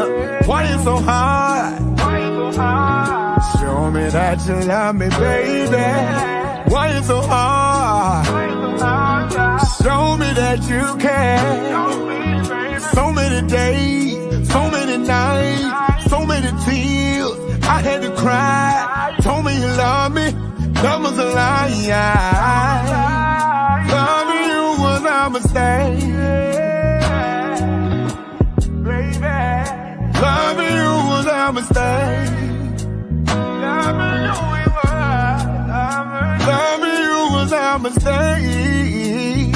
Why you so hard? Show me that you love me, baby. Why you so hard? Show me that you care. So many days, so many nights, so many tears. I had to cry. Told me you love me. Love was a lie. Loving you was a mistake. Loving you was a mistake. Loving you was a mistake.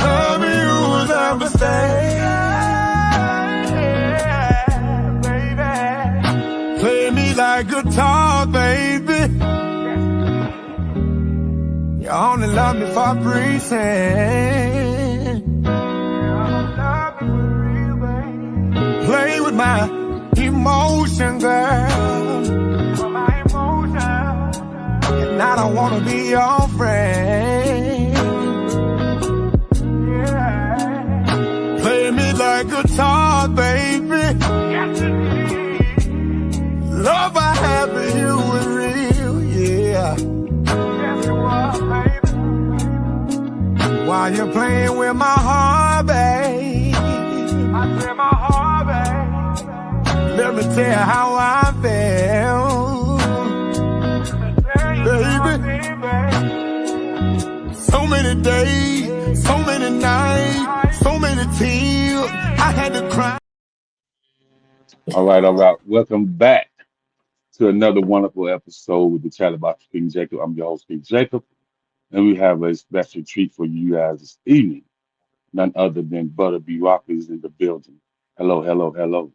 Loving you was a mistake. Play me like guitar, baby. You only love me for pretend. Play with my emotion, girl. And I don't wanna be your friend. Play me like guitar, baby. Love I have for you is real, yeah. While you're playing with my heart, babe. Let me tell you how I feel, baby. So many days, so many nights, so many tears. I had to cry. All right, all right. Welcome back to another wonderful episode with the Chat About King Jacob. I'm your host, King Jacob, and we have a special treat for you guys this evening. None other than Butta B-Rocka is in the building. Hello, hello, hello.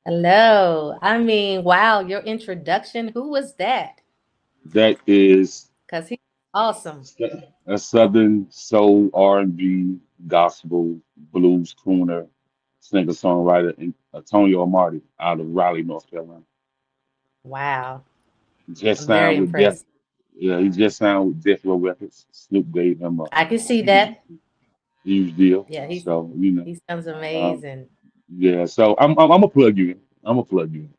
Hello. I mean, wow, your introduction. Who was that? That is Because he's awesome. a Southern soul, R&B, gospel, blues crooner, singer-songwriter, and Antonio Marty out of Raleigh, North Carolina. Wow. Just I'm very signed with Def. impressed. Yeah, he just signed with Death Row Records. Snoop gave him a I can see huge, that. huge deal. Yeah, So you know, he sounds uh, amazing. yeah. So I'm gonna plug you in. I'm gonna plug you in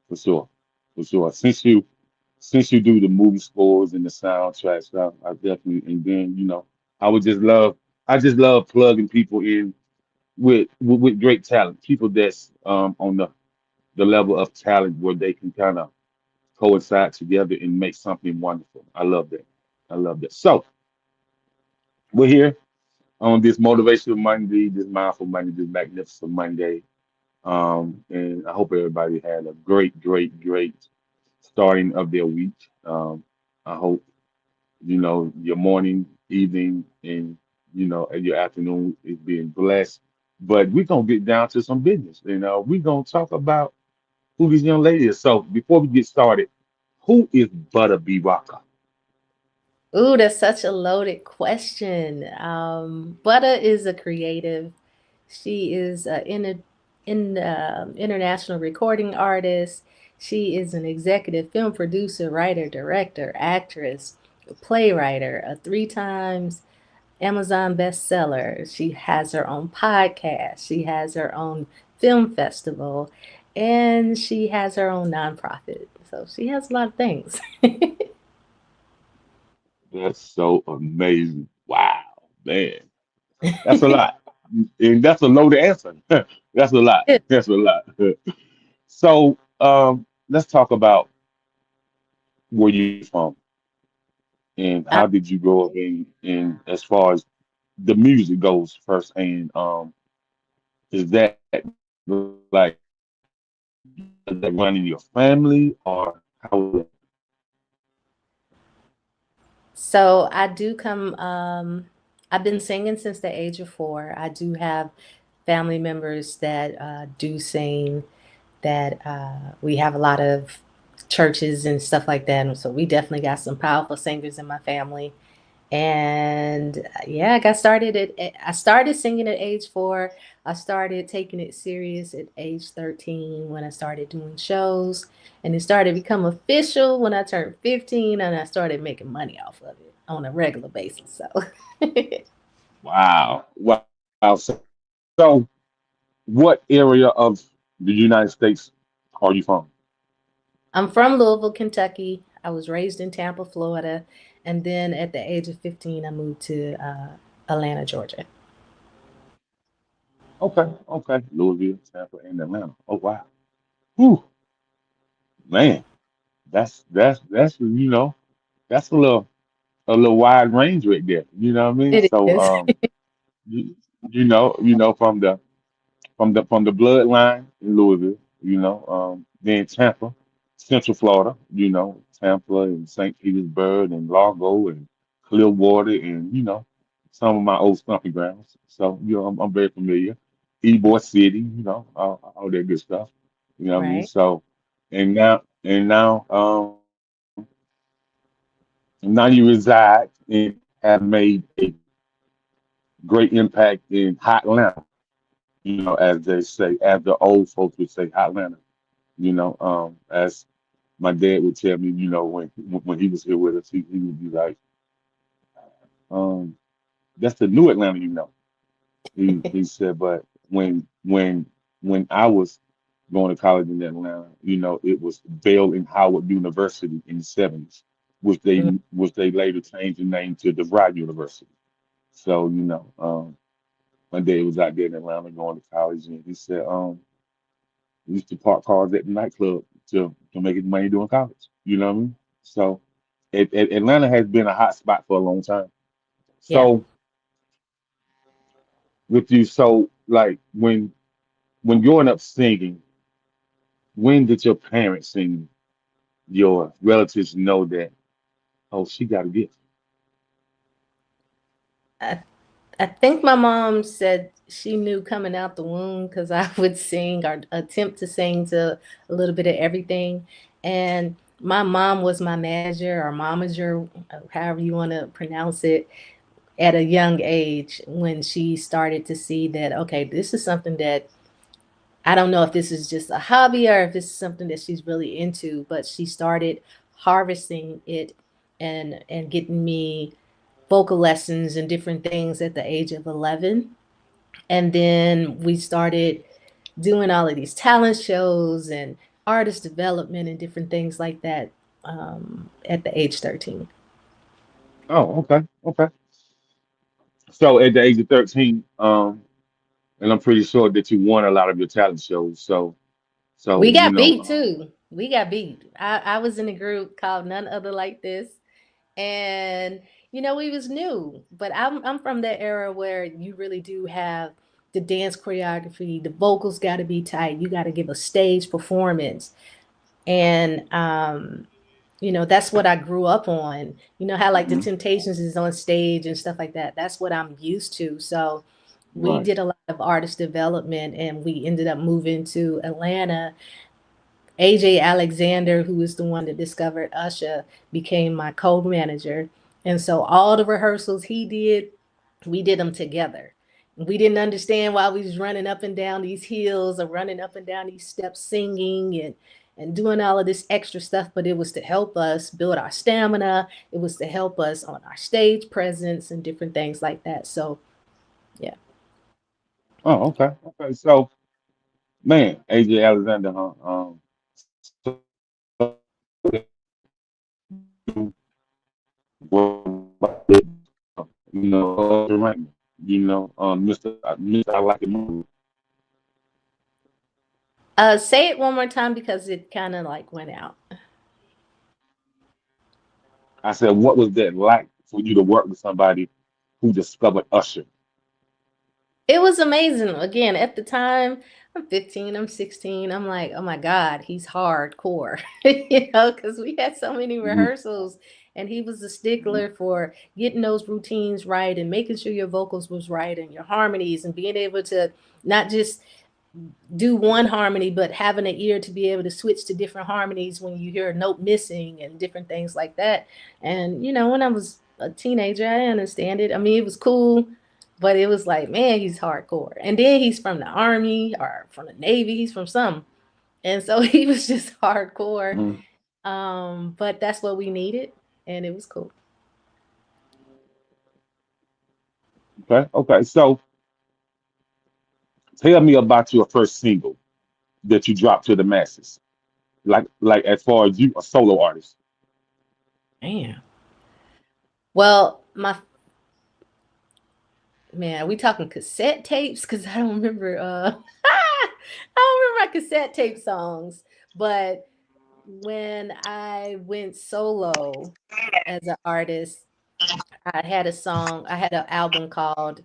for sure, for sure. Since you do the movie scores and the soundtrack stuff, I definitely and then I would just love I just love plugging people in with great talent, people that's on the level of talent where they can kind of coincide together and make something wonderful. I love that. I love that. So we're here on this motivational Monday, this mindful Monday, this magnificent Monday. And I hope everybody had a great, great, great starting of their week. I hope your morning, evening, and your afternoon is being blessed. But we're gonna get down to some business. We're gonna talk about who this young lady is. So before we get started, who is Butter B-Rocka? Ooh, that's such a loaded question. Butta is a creative. She is international recording artist. She is an executive film producer, writer, director, actress, playwright, a three times Amazon bestseller. She has her own podcast. She has her own film festival, and she has her own nonprofit. So she has a lot of things. That's so amazing. Wow, man. That's a lot. And that's a loaded answer. That's a lot. That's a lot. So let's talk about where you're from and how did you grow up in as far as the music goes first and is that like is that running your family or how So I do come, I've been singing since the age of 4. I do have family members that do sing, that we have a lot of churches and stuff like that. And so we definitely got some powerful singers in my family. And yeah, I started singing at age 4. I started taking it serious at age 13 when I started doing shows. And it started to become official when I turned 15 and I started making money off of it on a regular basis. So wow. Wow. Wow. So, what area of the United States are you from? I'm from Louisville, Kentucky. I was raised in Tampa, Florida, and then at the age of 15, I moved to Atlanta, Georgia. Okay, okay. Louisville, Tampa, and Atlanta. Oh wow. Whew, man, that's that's a little wide range right there. You know what I mean? It So is. you, from the bloodline in Louisville, then Tampa, Central Florida, Tampa and St. Petersburg and Largo and Clearwater and some of my old stomping grounds. So I'm very familiar. Ybor City, all that good stuff. You know what I mean? Right, So and now you reside and have made a great impact in Hot Atlanta. As they say, as the old folks would say, Hot Atlanta. As my dad would tell me, when he was here with us, he would be like, um, "That's the new Atlanta, you know." He said, but when I was going to college in Atlanta, it was Vail and Howard University in the '70s, mhm, which they later changed the name to DeVry University. So my dad was out there in Atlanta going to college, and he said, we used to park cars at the nightclub to make his money doing college. You know what I mean? So Atlanta has been a hot spot for a long time. yeah. So with you, so like when growing up singing, when did your parents and your relatives know that, oh, she got a gift? I, I think my mom said she knew coming out the womb because I would sing or attempt to sing to a little bit of everything. And my mom was my manager or momager, however you want to pronounce it, at a young age when she started to see that, okay, this is something that I don't know if this is just a hobby or if this is something that she's really into, but she started harvesting it and getting me vocal lessons and different things at the age of 11. And then we started doing all of these talent shows and artist development and different things like that at the age 13. Oh, okay, okay. So at the age of 13, and I'm pretty sure that you won a lot of your talent shows. So We got beat too. We got beat. I was in a group called None Other Like This. And we was new, but I'm from that era where you really do have the dance choreography, the vocals got to be tight, you got to give a stage performance. And that's what I grew up on. You know how like the mhm, Temptations is on stage and stuff like that. That's what I'm used to. So we right. did a lot of artist development and we ended up moving to Atlanta. AJ Alexander, who is the one that discovered Usher, became my co-manager. And so all the rehearsals he did, we did them together. We didn't understand why we was running up and down these hills or running up and down these steps singing and doing all of this extra stuff, but it was to help us build our stamina. It was to help us on our stage presence and different things like that. So, yeah. Oh, okay, okay. So man, AJ Alexander, huh? So Mr. I like it more. Say it one more time because it kind of like went out. I said, what was that like for you to work with somebody who discovered Usher? It was amazing. Again, at the time, I'm 15, I'm 16. I'm like, oh my God, he's hardcore, because we had so many Hmm. rehearsals and he was a stickler for getting those routines right and making sure your vocals was right and your harmonies and being able to not just do one harmony, but having an ear to be able to switch to different harmonies when you hear a note missing and different things like that. And when I was a teenager, I understand it. I mean, it was cool, but it was like, man, he's hardcore. And then he's from the army or from the navy. He's from some, and so he was just hardcore. Hmm. But that's what we needed, and it was cool. Okay, okay. So Tell me about your first single that you dropped to the masses. Like as far as you a solo artist. Man. Well, man, are we talking cassette tapes? Because I don't remember I don't remember my cassette tape songs. But when I went solo as an artist, I had an album called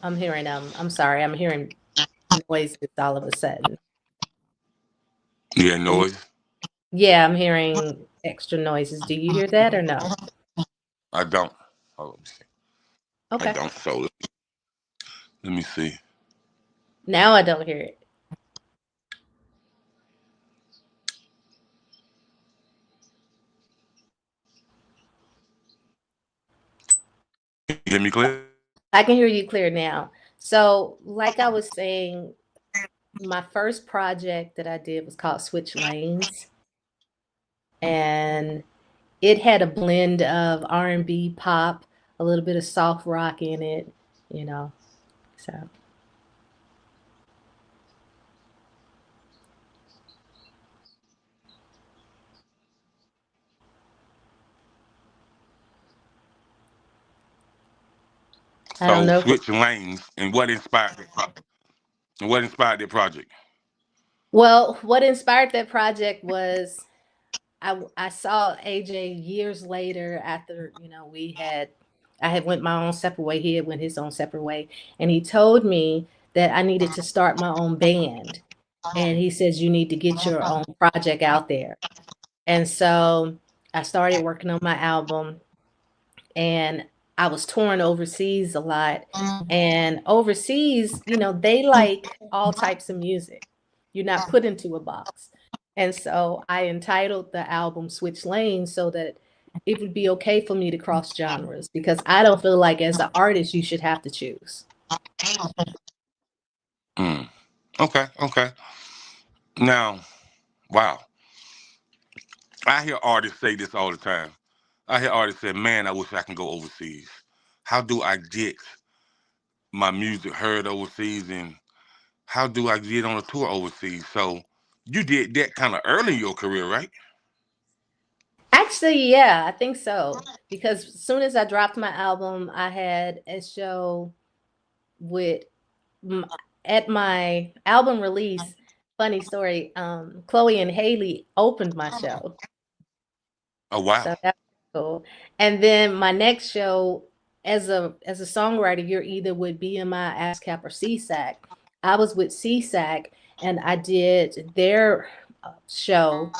I'm sorry, I'm hearing noises all of a sudden. Yeah, Are you, noise. yeah, I'm hearing extra noises. Do you hear that or no? I don't. Oh, let me see. I Okay. don't. So let me see. Now I don't hear it. You hear me clear? I can hear you clear now. So, like I was saying, my first project that I did was called Switch Lanes, and it had a blend of R&B, pop, a little bit of soft rock in it, you know. So, I don't So know if switch lanes and what inspired that project? And what inspired that project? well, what inspired that project was I saw AJ years later after, I had went my own separate way, he had went his own separate way, and he told me that I needed to start my own band. And he says you need to get your own project out there. And so I started working on my album, and I was touring overseas a lot. And overseas, they like all types of music. You're not put into a box. And so I entitled the album Switch Lanes so that it would be okay for me to cross genres, because I don't feel like as an artist you should have to choose. Mm. Okay, okay. Now, wow. I hear artists say this all the time. I hear artists say, man, I wish I can go overseas. How do I get my music heard overseas and how do I get on a tour overseas? So you did that kind of early in your career, right? Actually, yeah, I think so. Because as soon as I dropped my album, I had a show with m- at my album release. Funny story. Chloe and Haley opened my show, Oh, wow. so that's cool. And then my next show, as a songwriter, you're either with BMI, ASCAP, or CSAC. I was with CSAC, and I did their show,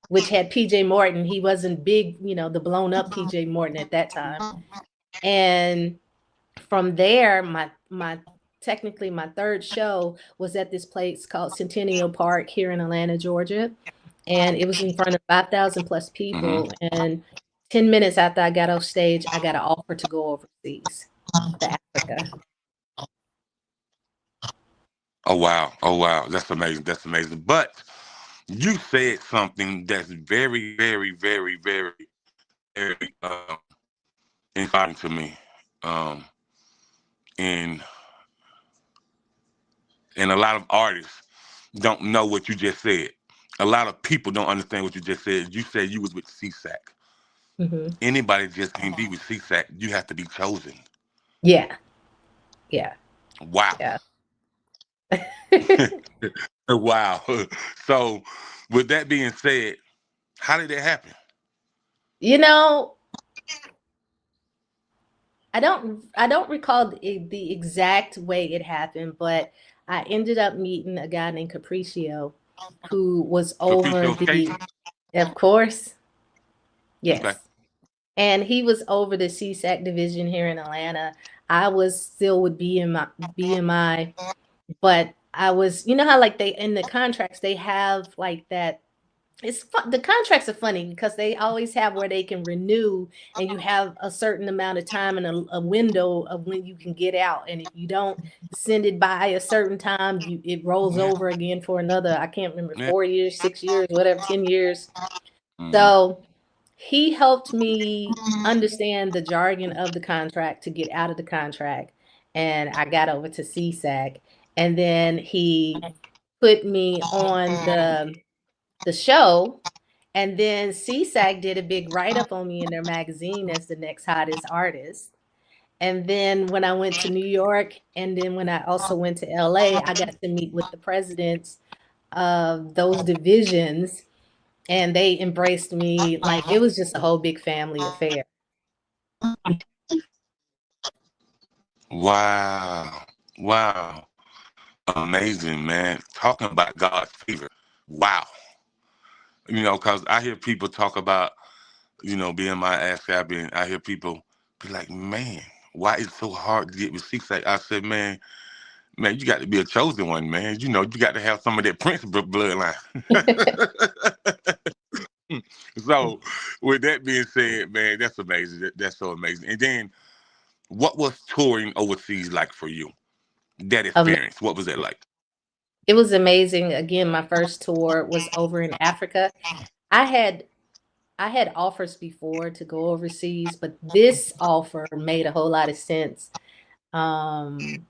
which had PJ Morton. He wasn't big, the blown up PJ Morton at that time. And from there, my technically my third show was at this place called Centennial Park here in Atlanta, Georgia. And it was in front of 5,000 plus Hmm. people. And 10 minutes after I got off stage, I got an offer to go overseas to Africa. Oh, wow. Oh, wow. That's amazing. That's amazing. But you said something that's very, very, very, very, very inspiring to me. Um, and and a lot of artists don't know what you just said. A lot of people don't understand what you just said. You said you was with CSAC. Hmm. Anybody just can't be with CSAC. You have to be chosen. Yeah, yeah, Wow. yeah. Wow. So, with that being said, how did that happen? you know, I don't recall the exact way it happened, but I ended up meeting a guy named Capriccio who was over Capriccio Skate? the, of course, Okay. yes. And he was over the CSAC division here in Atlanta. I was still with BMI, but I was, how like they in the contracts they have like that. It's fun. The contracts are funny because they always have where they can renew, and you have a certain amount of time and a window of when you can get out. And if you don't send it by a certain time, it rolls Yeah. over again for another. I can't remember, Yeah. 4 years, 6 years, whatever, 10 years. Mm. So he helped me understand the jargon of the contract to get out of the contract. and I got over to CSAC, and then he put me on the show, and then CSAC did a big write-up on me in their magazine as the next hottest artist. And then when I went to New York, and then when I also went to LA, I got to meet with the presidents of those divisions, and they embraced me like it was just a whole big family affair. Wow. Wow. Amazing, man. Talking about God's favor. Wow. Because I hear people talk about, being my ass happy, I hear people be like, man, why is it so hard to get with CSAC? I said, man, you got to be a chosen one, man. You got to have some of that Prince bloodline. So, with that being said, man, that's amazing. That's so amazing. And then, what was touring overseas like for you? That experience, what was that like? It was amazing. Again, my first tour was over in Africa. I had offers before to go overseas, but this offer made a whole lot of sense. And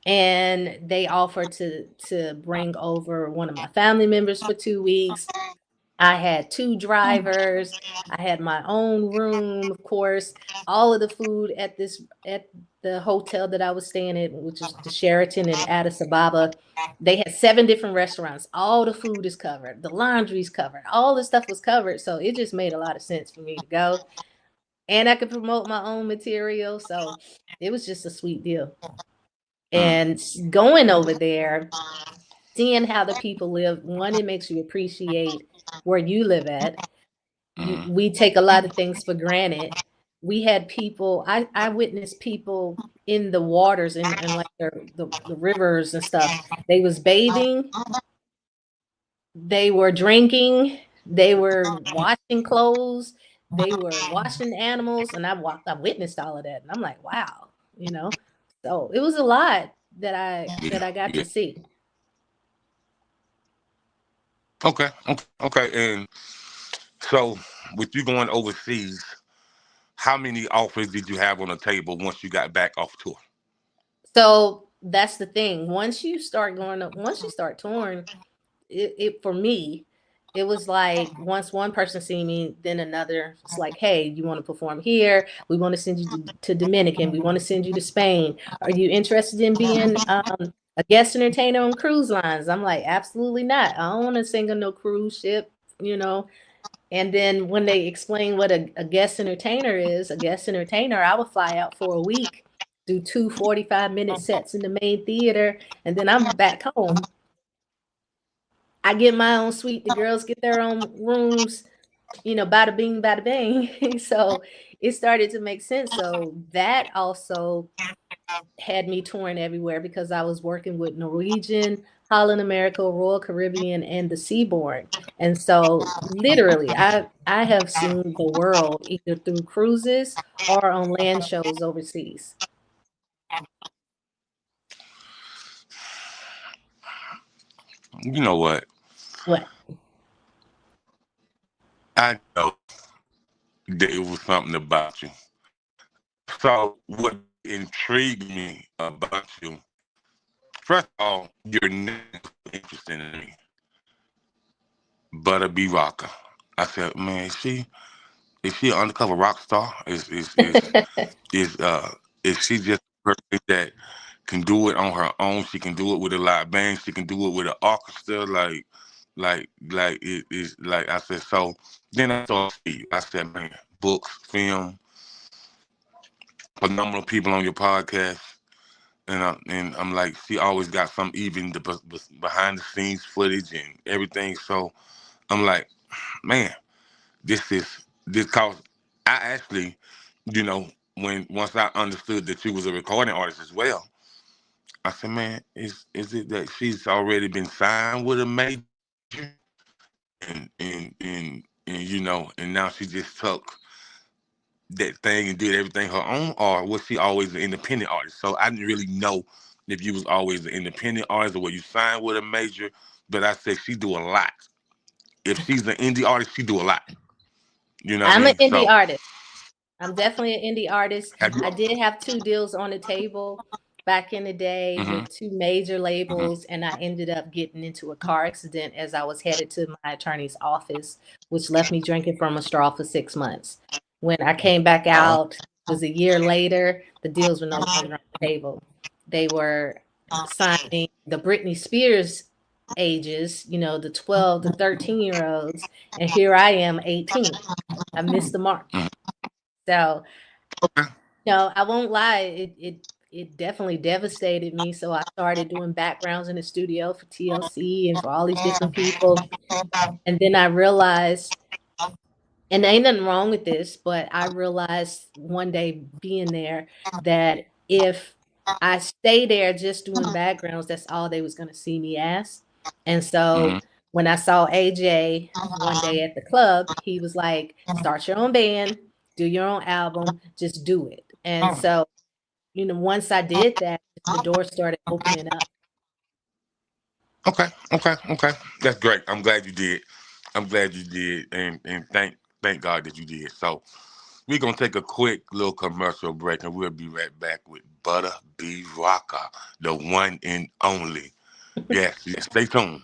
they offered to bring over one of my family members for 2 weeks. I had 2 drivers. I had my own room, of course. All of the food at the hotel that I was staying at, which is the Sheraton in Addis Ababa. They had 7 different restaurants. All the food is covered. The laundry's covered. All the stuff was covered. So it just made a lot of sense for me to go. And I could promote my own material. So it was just a sweet deal. And going over there, seeing how the people live, one, it makes you appreciate where you live at. We take a lot of things for granted. We had people, I witnessed people in the waters and like the rivers and stuff. They was bathing, they were drinking, they were washing clothes, they were washing animals, and I witnessed all of that, and I'm like, wow, So it was a lot that I got to see. Okay. And so, with you going overseas, how many offers did you have on the table once you got back off tour? So that's the thing. Once you start touring, it for me, it was like once one person see me, then another. It's like, hey, you want to perform here? We want to send you to Dominican. We want to send you to Spain. Are you interested in being a guest entertainer on cruise lines? I'm like, absolutely not. I don't want to sing on no cruise ship, And then when they explain what a guest entertainer is, I would fly out for a week, do 2 45-minute sets in the main theater, and then I'm back home. I get my own suite. The girls get their own rooms, bada bing, bada bang. So it started to make sense. So that also had me touring everywhere because I was working with Norwegian, Holland America, Royal Caribbean, and the Seaboard. And so literally I have seen the world either through cruises or on land shows overseas. You know what? What? I know that it was something about you. So what intrigued me about you, first of all, your name was interesting to me. Butta B-Rocka. I said, man, is she an undercover rock star? Is she just a person that can do it on her own? She can do it with a live band. She can do it with an orchestra. Like it is like I said. So then I saw Steve. I said, man, books, film, phenomenal people on your podcast. And I'm like, she always got some even the behind the scenes footage and everything. So I'm like, man, this cause I actually, once I understood that you was a recording artist as well, I said, man, is it that she's already been signed with a major and now she just took that thing and did everything her own, or was she always an independent artist? So I didn't really know if you was always an independent artist or were you signed with a major, but I said she do a lot. If she's an indie artist, she do a lot. You know what I I'm mean? an indie artist. I'm definitely an indie artist. Have you? I did have 2 deals on the table. back in the day Mm-hmm. with 2 major Mm-hmm. labels, and I ended up getting into a car accident as I was headed to my attorney's office, which left me drinking from a straw for 6 months. When I came back Uh-huh. out, it was a year later, the deals were no longer on the table. They were signing the Britney Spears ages, you know, the 12 to 13-year-olds, and here I am, 18. I missed the mark. Mhm. So, Okay. no, I won't lie, it definitely devastated me, so I started doing backgrounds in the studio for TLC and for all these different people, and then I realized, and there ain't nothing wrong with this, but I realized one day being there that if I stay there just doing backgrounds, that's all they was gonna see me as. And Mm-hmm. so when I saw AJ one day at the club, he was like, "Start your own band, do your own album, just do it." And so, you know, once I did that, the doors started opening up. Okay. Okay. Okay. That's great. I'm glad you did. I'm glad you did, and thank God that you did. So we're gonna take a quick little commercial break, and we'll be right back with Butta B-Rocka, the one and only. Yes. Yes. Stay tuned.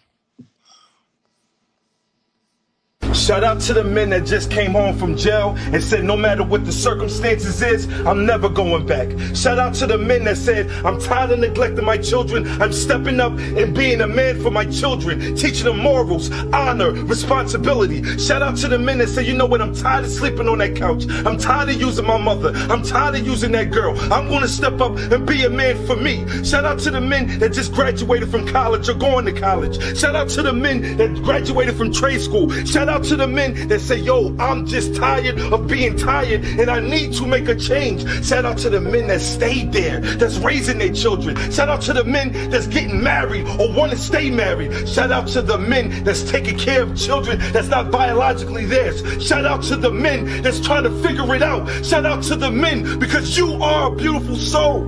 Shout out to the men that just came home from jail and said no matter what the circumstances is, I'm never going back. Shout out to the men that said I'm tired of neglecting my children. I'm stepping up and being a man for my children, teaching them morals, honor, responsibility. Shout out to the men that say, you know what, I'm tired of sleeping on that couch. I'm tired of using my mother. I'm tired of using that girl. I'm going to step up and be a man for me. Shout out to the men that just graduated from college or going to college. Shout out to the men that graduated from trade school. Shout out to the men that say, yo, I'm just tired of being tired and I need to make a change. Shout out to the men that stayed there, that's raising their children. Shout out to the men that's getting married or want to stay married. Shout out to the men that's taking care of children that's not biologically theirs. Shout out to the men that's trying to figure it out. Shout out to the men because you are a beautiful soul.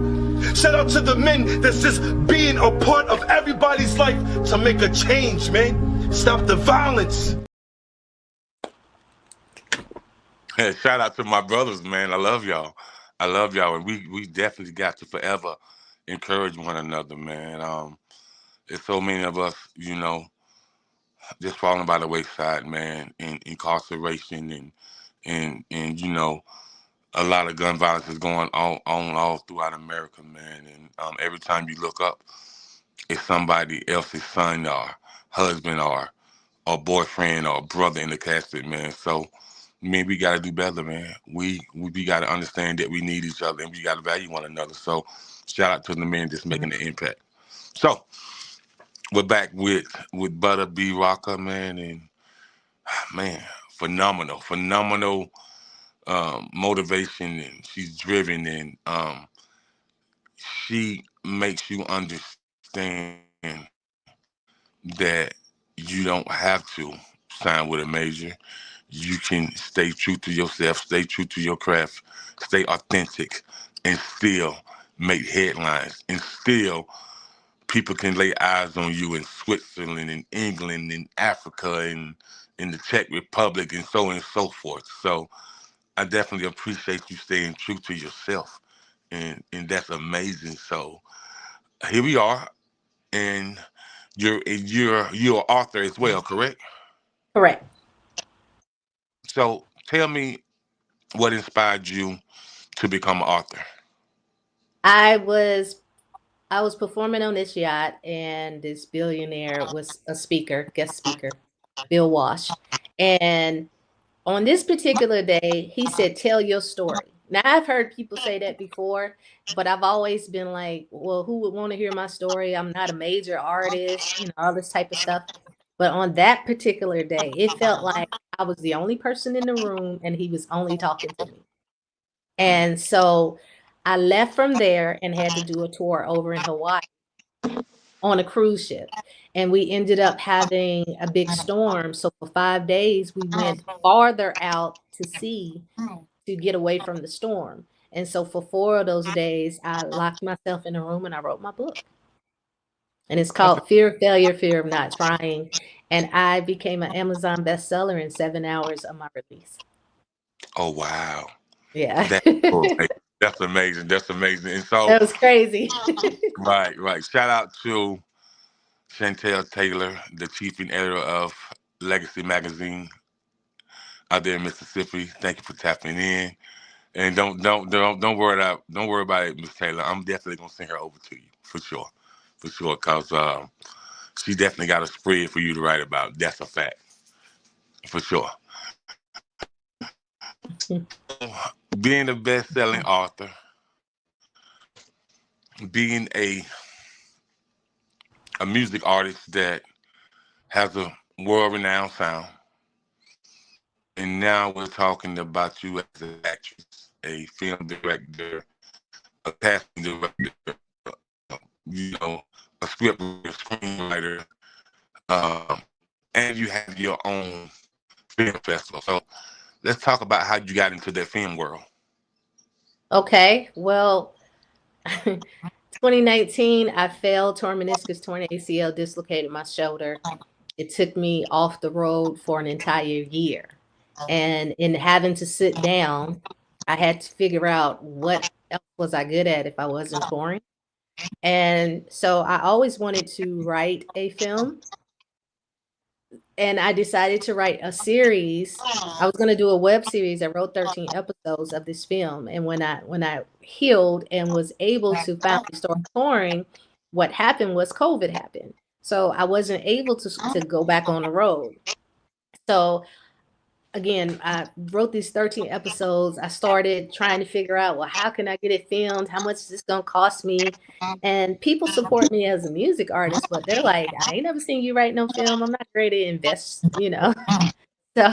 Shout out to the men that's just being a part of everybody's life to make a change, man. Stop the violence. Shout out to my brothers, man. I love y'all. I love y'all, and we definitely got to forever encourage one another, man. There's so many of us, you know, just falling by the wayside, man, in incarceration and you know, a lot of gun violence is going on all throughout America, man. And every time you look up, it's somebody else's son or husband or boyfriend or brother in the casket, man. So, man, we gotta do better, man. We gotta understand that we need each other and we gotta value one another. So, shout out to the men just making the impact. So, we're back with Butta B-Rocka, man, and man, phenomenal motivation, and she's driven, and she makes you understand that you don't have to sign with a major. You can stay true to yourself, stay true to your craft, stay authentic, and still make headlines, and still people can lay eyes on you in Switzerland and England and Africa and in the Czech Republic and so on and so forth. So I definitely appreciate you staying true to yourself, and that's amazing. So here we are, and you're an author as well, correct? Correct. So tell me what inspired you to become an author. I was I was performing on this yacht, and this billionaire was a speaker, guest speaker, Bill Walsh. And on this particular day, he said, "Tell your story." Now, I've heard people say that before, but I've always been like, well, who would want to hear my story? I'm not a major artist, you know, all this type of stuff. But on that particular day, it felt like I was the only person in the room and he was only talking to me. And so I left from there and had to do a tour over in Hawaii on a cruise ship. And we ended up having a big storm. So for 5 days, we went farther out to sea to get away from the storm. And so for 4 of those days, I locked myself in a room and I wrote my book. And it's Okay. called Fear of Failure, Fear of Not Trying. And I became an Amazon bestseller in 7 hours of my release. Oh wow, Yeah. that's so amazing. That's amazing. That's amazing. And so, That was crazy. right, right. Shout out to Chantel Taylor, the chief editor of Legacy Magazine out there in Mississippi. Thank you for tapping in. And don't worry about it, Miss Taylor. I'm definitely gonna send her over to you for sure. Cause she definitely got a spread for you to write about. That's a fact, for sure. Being a best-selling author, being a music artist that has a world-renowned sound, and now we're talking about you as an actress, a film director, a casting director, you know, a script writer, screenwriter, um, and you have your own film festival. So let's talk about how you got into that film world. Okay, well, 2019, I fell, tore meniscus, torn ACL, dislocated my shoulder. It took me off the road for an entire year. And in having to sit down, I had to figure out what else was I good at if I wasn't touring. And so I always wanted to write a film. And I decided to write a series. I was going to do a web series. I wrote 13 episodes of this film. And when I healed and was able to finally start touring, what happened was COVID happened. So I wasn't able to go back on the road. So again, I wrote these 13 episodes. I started trying to figure out, well, how can I get it filmed? How much is this going to cost me? And people support me as a music artist, but they're like, I ain't never seen you write no film. I'm not ready to invest, you know? So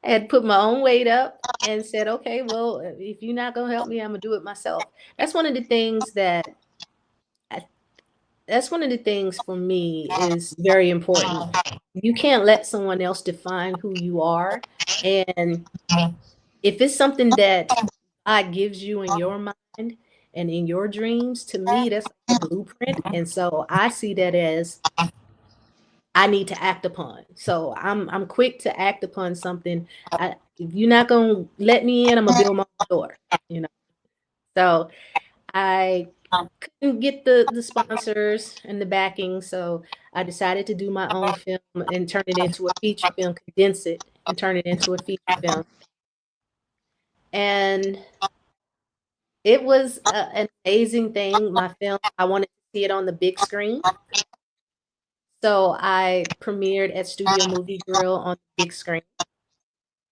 I had put my own weight up and said, okay, well, if you're not going to help me, I'm going to do it myself. That's one of the things for me is very important. You can't let someone else define who you are. And if it's something that God gives you in your mind and in your dreams, to me, that's like a blueprint. And so I see that as I need to act upon. So I'm quick to act upon something. If you're not going to let me in, I'm going to build my own door, you know? So I couldn't get the sponsors and the backing, so I decided to do my own film and turn it into a feature film, condense it and turn it into a feature film. And it was an amazing thing. My film, I wanted to see it on the big screen. So I premiered at Studio Movie Grill on the big screen.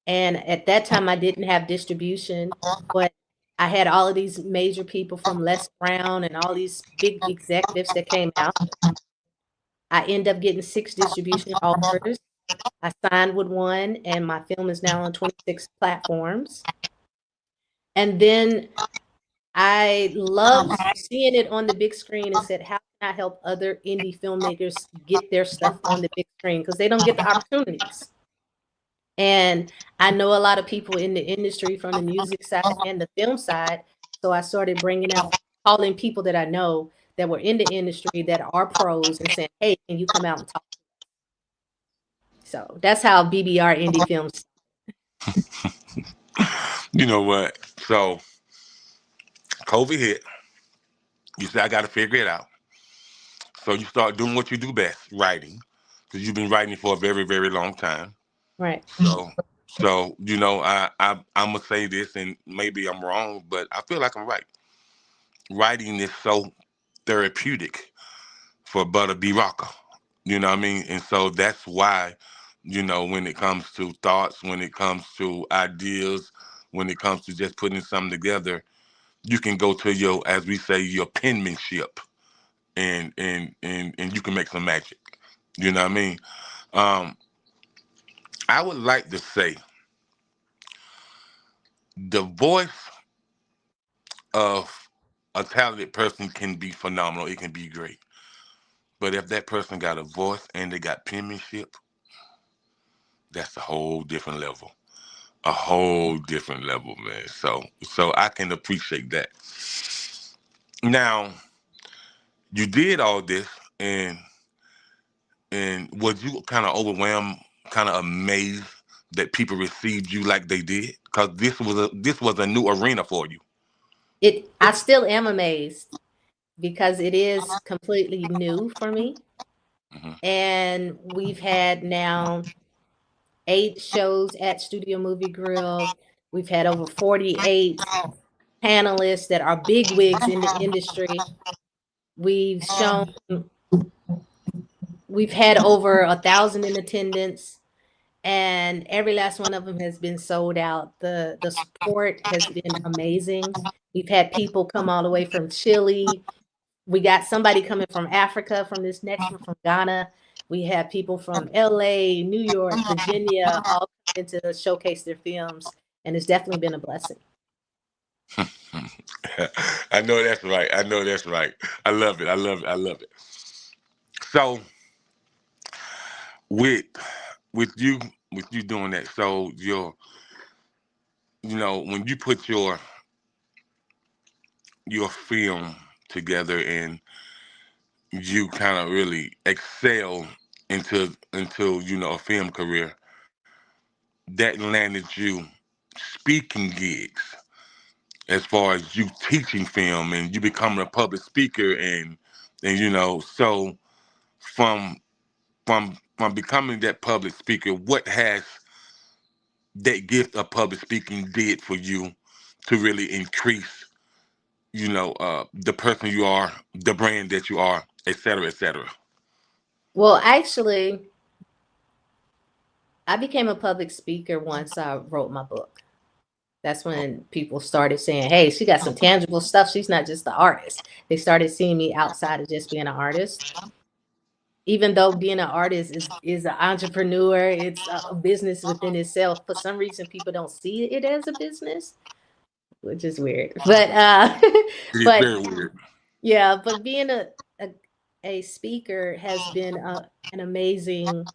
And at that time, I didn't have distribution, but I had all of these major people from Les Brown and all these big executives that came out. I ended up getting 6 distribution offers. I signed with one, and my film is now on 26 platforms. And then I loved seeing it on the big screen and said, how can I help other indie filmmakers get their stuff on the big screen? Because they don't get the opportunities. And I know a lot of people in the industry from the music side and the film side. So I started calling people that I know that were in the industry that are pros and saying, hey, can you come out and talk? So that's how BBR Indie Films. You know what? So COVID hit. You said, I got to figure it out. So you start doing what you do best, writing, because you've been writing for a very, very long time. Right. So you know, I'm gonna say this, and maybe I'm wrong, but I feel like I'm right. Writing is so therapeutic for Butta B-Rocka. You know what I mean? And so that's why, you know, when it comes to thoughts, when it comes to ideas, when it comes to just putting something together, you can go to your, as we say, your penmanship, and you can make some magic. You know what I mean? I would like to say the voice of a talented person can be phenomenal. It can be great. But if that person got a voice and they got penmanship, that's a whole different level. A whole different level, man. So I can appreciate that. Now, you did all this, and was you kind of overwhelmed, kind of amazed that people received you like they did? Because this was a new arena for you. I still am amazed because it is completely new for me. Mhm. And we've had now 8 shows at Studio Movie Grill. We've had over 48 panelists that are bigwigs in the industry. We've shown, we've had over 1,000 in attendance, and every last one of them has been sold out. The support has been amazing. We've had people come all the way from Chile. We got somebody coming from Africa from this next one, from Ghana. We have people from LA, New York, Virginia, all coming to showcase their films, and it's definitely been a blessing. I know that's right. I know that's right. I love it. I love it. I love it. So with with you with you doing that, so when you put your film together and you kind of really excel into a film career that landed you speaking gigs as far as you teaching film and you becoming a public speaker and so from from becoming that public speaker, what has that gift of public speaking did for you to really increase the person you are, the brand that you are, et cetera, et cetera? Well, actually, I became a public speaker once I wrote my book. That's when people started saying, hey, she got some tangible stuff. She's not just the artist. They started seeing me outside of just being an artist. Even though being an artist is an entrepreneur, it's a business within itself. For some reason, people don't see it as a business, which is weird. But It's but very weird. yeah, but being a, a speaker has been an amazing.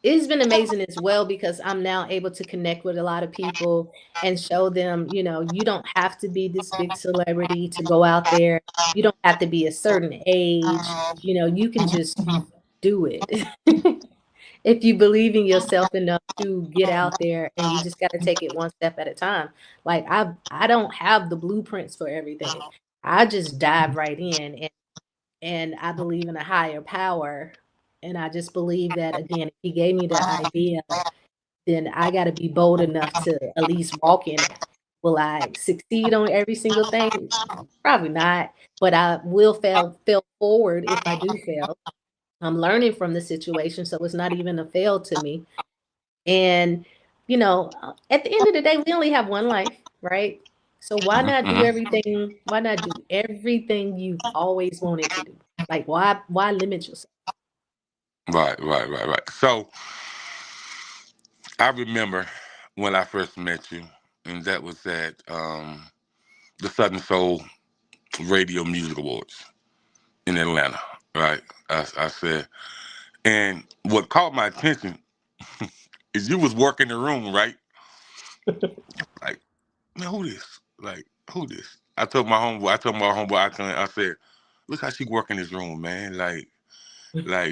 It's been amazing as well because I'm now able to connect with a lot of people and show them, you don't have to be this big celebrity to go out there. You don't have to be a certain age. You can just do it. If you believe in yourself enough to get out there, and you just got to take it one step at a time. Like I don't have the blueprints for everything. I just dive right in, and I believe in a higher power. And I just believe that, again, if he gave me the idea, then I got to be bold enough to at least walk in it. Will I succeed on every single thing? Probably not, but I will fail forward if I do fail. I'm learning from the situation, so it's not even a fail to me. And at the end of the day, we only have one life, right? So why Hmm. not do Hmm. everything? Why not do everything you've always wanted to do? Like, why limit yourself? Right, right, right, right. So I remember when I first met you, and that was at the Southern Soul Radio Music Awards in Atlanta. Right, I said, and what caught my attention is you was working the room, right? Like, man, who this? Like, who this? I told my homeboy, I said, look how she working this room, man. Like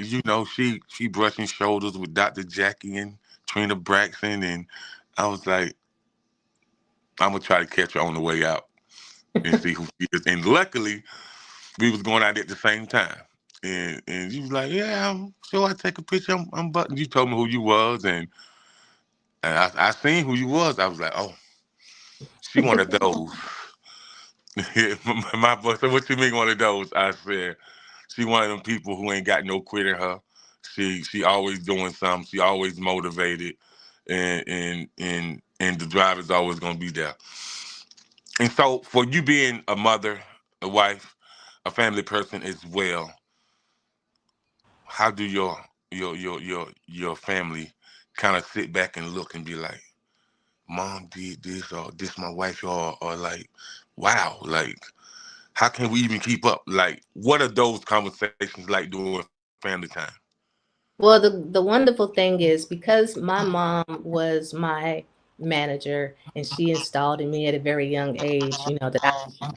she brushing shoulders with Dr. Jackie and Trina Braxton, and I was like, I'm gonna try to catch her on the way out and see who she is. And luckily, we was going out at the same time. And you was like, yeah, I'm sure I take a picture. I'm button. You told me who you was, and I seen who you was. I was like, oh, she one of those. My boy said, what you mean one of those? I said, she one of them people who ain't got no quit in her. She always doing something. She always motivated, and the drive is always gonna be there. And so, for you being a mother, a wife, a family person as well, how do your family kind of sit back and look and be like, "Mom did this," or "This my wife," or like, "Wow," like how can we even keep up? Like, what are those conversations like during family time? Well, the wonderful thing is, because my mom was my manager and she installed in me at a very young age, that I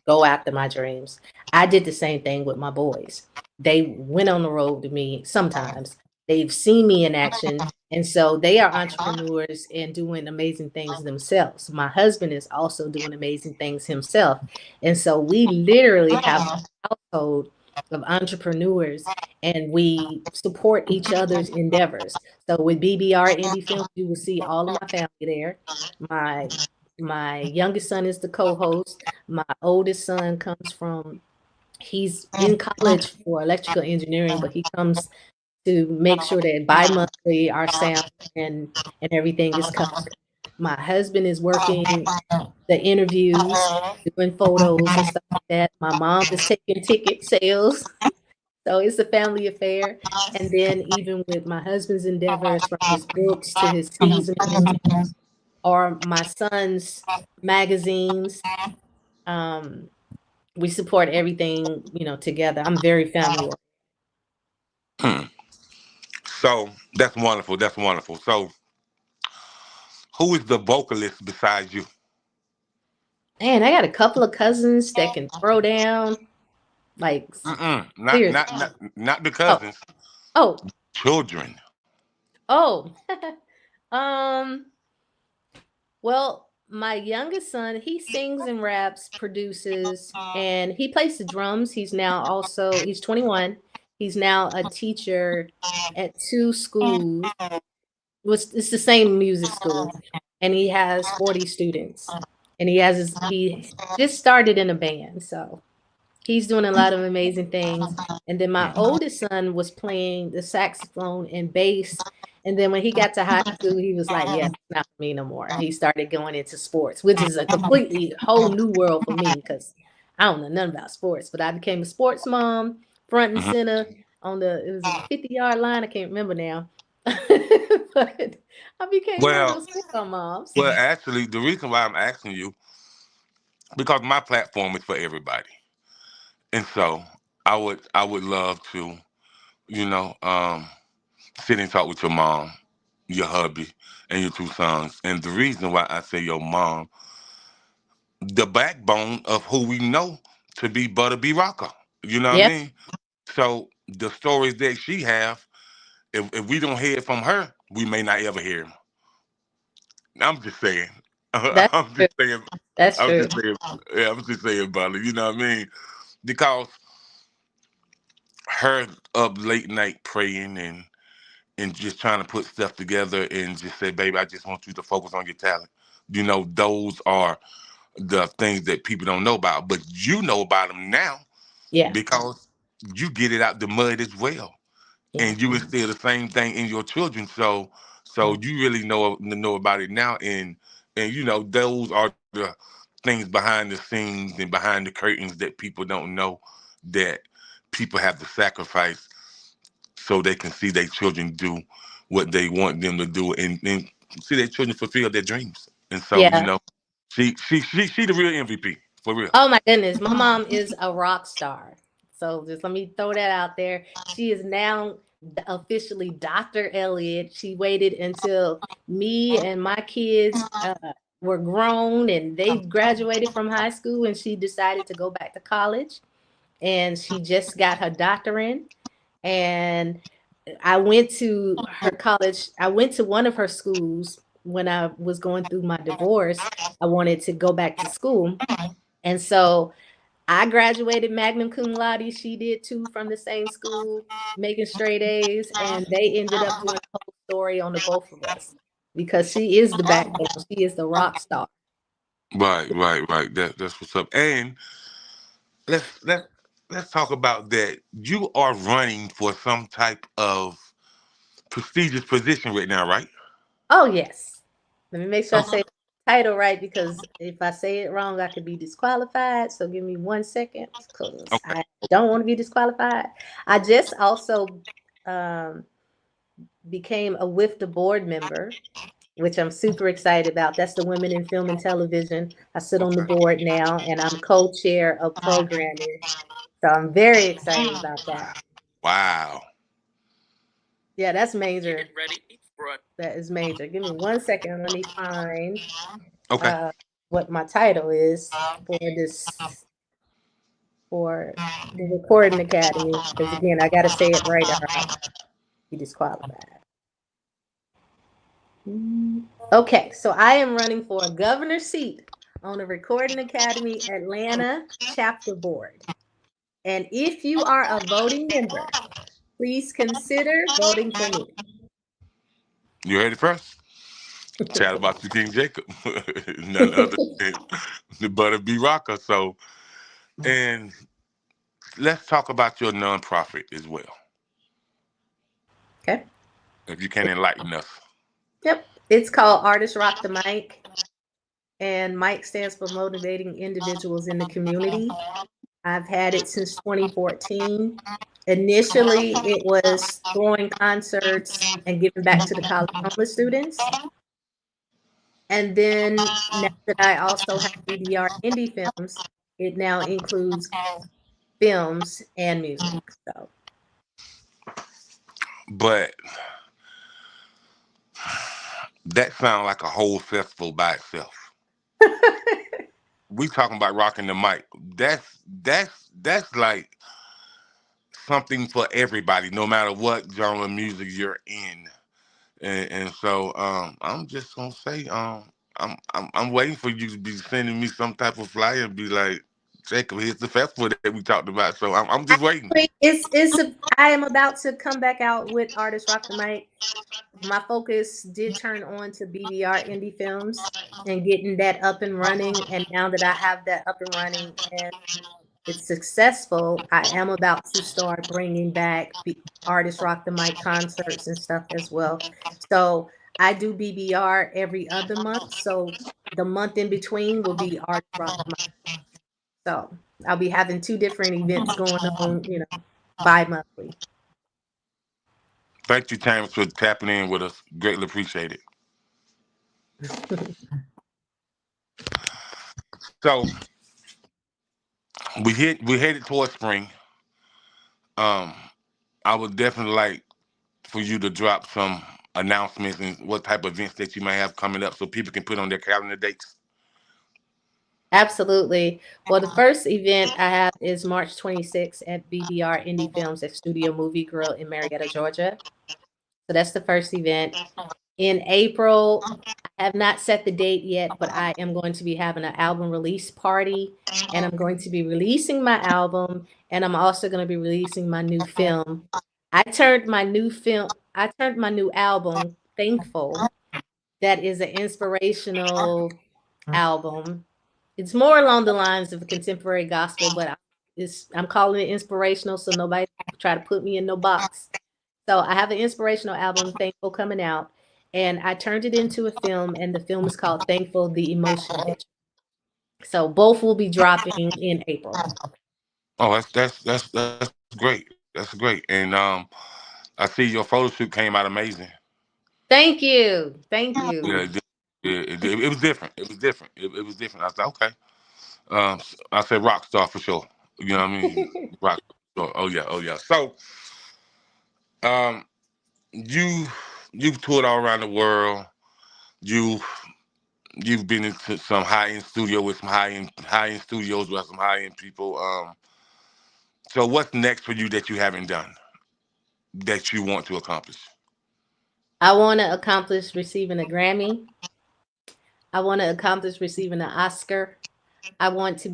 go after my dreams. I did the same thing with my boys. They went on the road to me sometimes, they've seen me in action. And so they are entrepreneurs and doing amazing things themselves. My husband is also doing amazing things himself. And so we literally have a household of entrepreneurs, and we support each other's endeavors. So with BBR Indie Films, you will see all of my family there. My youngest son is the co-host. My oldest son comes from, he's in college for electrical engineering, but he comes to make sure that bi-monthly our sound and everything is covered. My husband is working the interviews, doing photos and stuff like that. My mom is taking ticket sales. So it's a family affair. And then even with my husband's endeavors, from his books to his seasonals or my son's magazines, we support everything, together. I'm very family oriented. So that's wonderful. That's wonderful. So who is the vocalist besides you? Man, I got a couple of cousins that can throw down, like Not seriously. not not not the Oh, cousins. oh, Children. oh. um, well, my youngest son, he sings and raps, produces, and he plays the drums. He's 21. He's now a teacher at two schools. It's the same music school, and he has 40 students. And he just started in a band, so he's doing a lot of amazing things. And then my oldest son was playing the saxophone and bass. And then when he got to high school, he was like, yeah, it's not for me no more. He started going into sports, which is a completely whole new world for me because I don't know nothing about sports. But I became a sports mom, front and center it was a 50-yard line. I can't remember now. But I became one of Well, those football moms. well, actually, the reason why I'm asking you, because my platform is for everybody, and so I would love to, you know, sit and talk with your mom, your hubby, and your two sons. And the reason why I say your mom, the backbone of who we know to be Butta B-Rocka. You know what I Yep, mean? So the stories that she have, if we don't hear it from her, we may not ever hear them. I'm just saying. that's I'm true. just saying. That's I'm true. just saying. Yeah, I'm just saying, Butler. You know what I mean? Because her up late night praying and just trying to put stuff together and just say, baby, I just want you to focus on your talent. Those are the things that people don't know about, but you know about them now Yeah, because you get it out the mud as well, yeah, and you instill the same thing in your children. So yeah, you really know about it now, and those are the things behind the scenes and behind the curtains that people don't know, that people have to sacrifice so they can see their children do what they want them to do, and see their children fulfill their dreams. And so yeah. she the real MVP for real. Oh my goodness, my mom is a rock star. So just let me throw that out there. She is now officially Dr. Elliott. She waited until me and my kids were grown and they graduated from high school, and she decided to go back to college. And she just got her doctorate. And I went to her college. I went to one of her schools when I was going through my divorce. I wanted to go back to school. And so I graduated magna cum laude. She did too, from the same school, making straight A's. And they ended up doing a whole story on the both of us because she is the backbone. She is the rock star. Right. That's what's up. And let's talk about that. You are running for some type of prestigious position right now, right? Oh, yes. Let me make sure I Okay. say the title right, because if I say it wrong, I could be disqualified. So give me 1 second because Okay. I don't want to be disqualified. I just also um, became a with the board member, which I'm super excited about. That's the Women in Film and Television. I sit on the Okay. board now, and I'm co-chair of programming. So I'm very excited about that. Wow. Yeah, that's major. That is major. Give me 1 second. Let me find Okay. uh, what my title is for the Recording Academy. Because again, I got to say it right or wrong. Be disqualified. Okay, so I am running for a governor's seat on the Recording Academy Atlanta chapter board. And if you are a voting member, please consider voting for me. You heard it first. Chat about the King Jacob, none other than the Butta B-Rocka. So, and let's talk about your nonprofit as well, Okay. if you can enlighten us. Yep. It's called Artists Rock the Mic. And Mic stands for Motivating Individuals in the Community. I've had it since 2014. Initially, it was throwing concerts and giving back to the college homeless students. And then now that I also have BDR Indie Films, it now includes films and music. So But that sounds like a whole festival by itself. We talking about rocking the mic. That's like something for everybody, no matter what genre of music you're in. And so I'm just gonna say I'm waiting for you to be sending me some type of flyer and be like, Jacob, here's the festival that we talked about. So I'm just waiting. I am about to come back out with Artists Rock the Mic. My focus did turn on to BDR Indie Films and getting that up and running. And now that I have that up and running and it's successful, I am about to start bringing back Artists Rock the Mic concerts and stuff as well. So I do BBR every other month. So the month in between will be Artists Rock the Mic. So I'll be having 2 different events going on, bi-monthly. Thank you, James, for tapping in with us. Greatly appreciate it. So we headed towards spring. Um, I would definitely like for you to drop some announcements and what type of events that you may have coming up so people can put on their calendar dates. Absolutely. Well, the first event I have is March 26th at BBR Indie Films at Studio Movie Grill in Marietta, Georgia. So that's the first event. In April, I have not set the date yet, but I am going to be having an album release party and I'm going to be releasing my album and I'm also going to be releasing my new film. I turned my new album, Thankful. That is an inspirational album. It's more along the lines of contemporary gospel, but I'm calling it inspirational so nobody try to put me in no box. So I have an inspirational album, Thankful, coming out, and I turned it into a film, and the film is called Thankful: The Emotion Picture. So both will be dropping in April. Oh, that's great. That's great. And I see your photo shoot came out amazing. Thank you. Thank Yeah, you. it was different. It was different. It was different. I said, okay. I said rock star for sure. You know what I mean? Rock star. Oh yeah, oh yeah. So, um, you you've toured all around the world. You you've been into some high end studio with some high end studios with some high end people. So what's next for you that you haven't done that you want to accomplish? I want to accomplish receiving a Grammy. I want to accomplish receiving an Oscar. I want to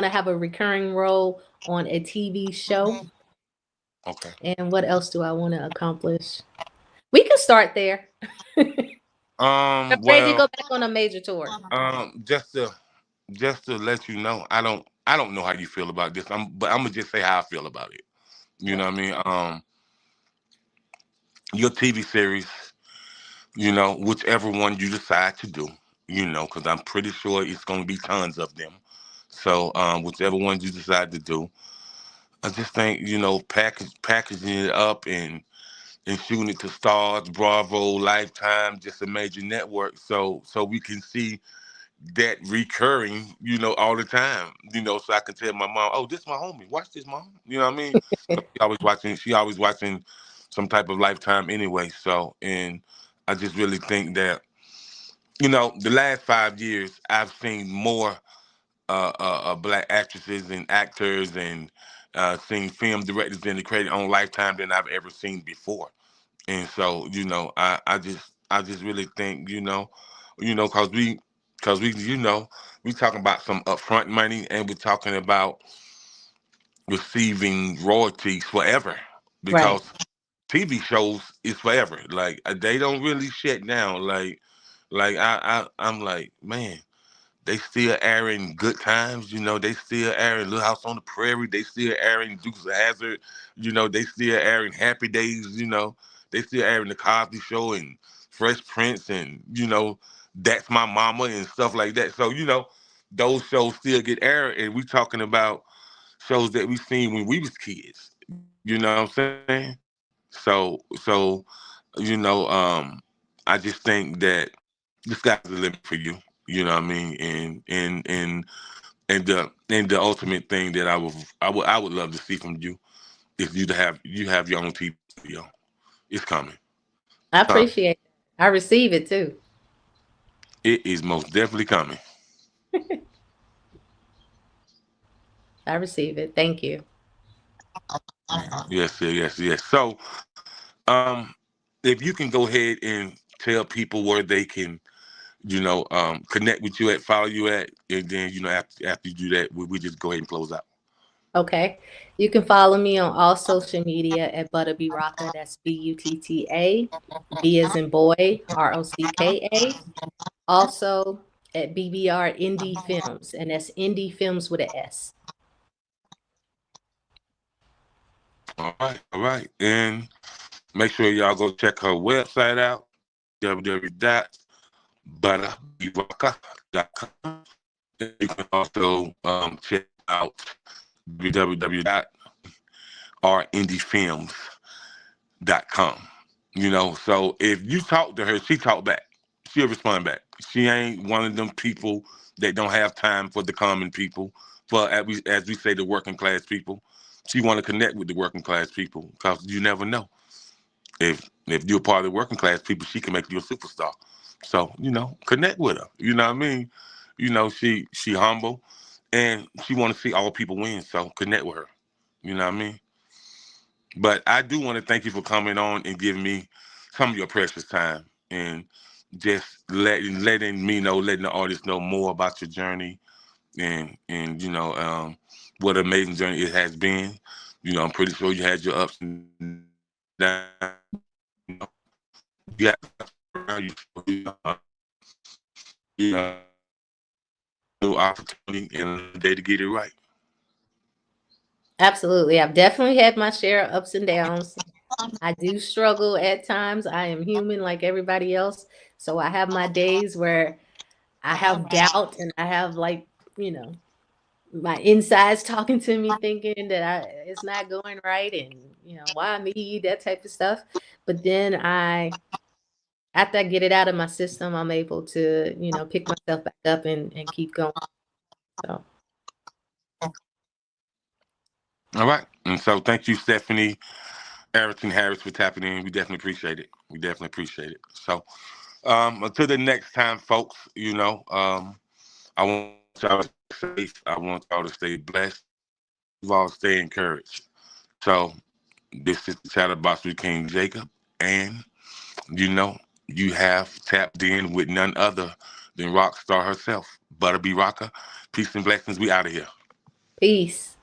have a recurring role on a TV show. Okay. And what else do I want to accomplish? We can start there. I'm ready to Well, go back on a major tour. Just to let you know, I don't know how you feel about this. But I'm gonna just say how I feel about it. You know Sure. what I mean? Your TV series, whichever one you decide to do, because I'm pretty sure it's gonna be tons of them. So, whichever one you decide to do, I just think packaging it up and shooting it to Stars, Bravo, Lifetime, just a major network, so we can see that recurring, all the time, so I can tell my mom, oh, this is my homie. Watch this, mom. You know what I mean? 'Cause she always watching some type of Lifetime anyway. So, and I just really think that, the last 5 years, I've seen more black actresses and actors and seen film directors in the credit on Lifetime than I've ever seen before. And so, I just really think, cause we, we talking about some upfront money, and we're talking about receiving royalties forever, because Right. TV shows is forever. Like they don't really shut down. I'm like, man, they still airing Good Times. They still airing Little House on the Prairie. They still airing Dukes of Hazzard. They still airing Happy Days. They still airing The Cosby Show and Fresh Prince and That's My Mama and stuff like that. So those shows still get aired, and we talking about shows that we seen when we was kids. You know what I'm saying? So I just think that the sky's the limit for you. You know what I mean? And the ultimate thing that I would love to see from you is you have your own TV studio. It's coming. I Uh, appreciate it. I receive it too. it is most definitely coming. I receive it. Thank you. Yes, yes, yes. So, if you can go ahead and tell people where they can, connect with you at, follow you at, and then after you do that, we just go ahead and close out. Okay. You can follow me on all social media at Butta B-Rocka. That's Butta, B as in boy, Rocka. Also at BBR Indie Films, and that's Indie Films with an S. All right, and make sure y'all go check her website out, www.butterbyrocka.com. You can also check out www.ourIndieFilms.com. So if you talk to her, she talk back. She'll respond back. She ain't one of them people that don't have time for the common people, for as we say, the working class people. She want to connect with the working class people, because you never know. If you're part of the working class people, she can make you a superstar. So, connect with her. You know what I mean? She humble, and she want to see all people win. So connect with her. You know what I mean? But I do want to thank you for coming on and giving me some of your precious time, and just letting me know, letting the audience know more about your journey, and what an amazing journey it has been. I'm pretty sure you had your ups and downs. You know, you got around you know, new opportunity and a day to get it right. Absolutely. I've definitely had my share of ups and downs. I do struggle at times. I am human like everybody else. So I have my days where I have doubt, and I have my insides talking to me, thinking that it's not going right, and why me, that type of stuff. But then after I get it out of my system, I'm able to pick myself back up and keep going. So All right. And so thank you, Stephanie Ayrton Harris, for tapping in. We definitely appreciate it. We definitely appreciate it. So until the next time, folks, I want y'all to stay safe. I want y'all to stay blessed. You all stay encouraged. So this is the Chatterbox with King Jacob. And you have tapped in with none other than rock star herself, Butta B-Rocka. Peace and blessings. We out of here. peace.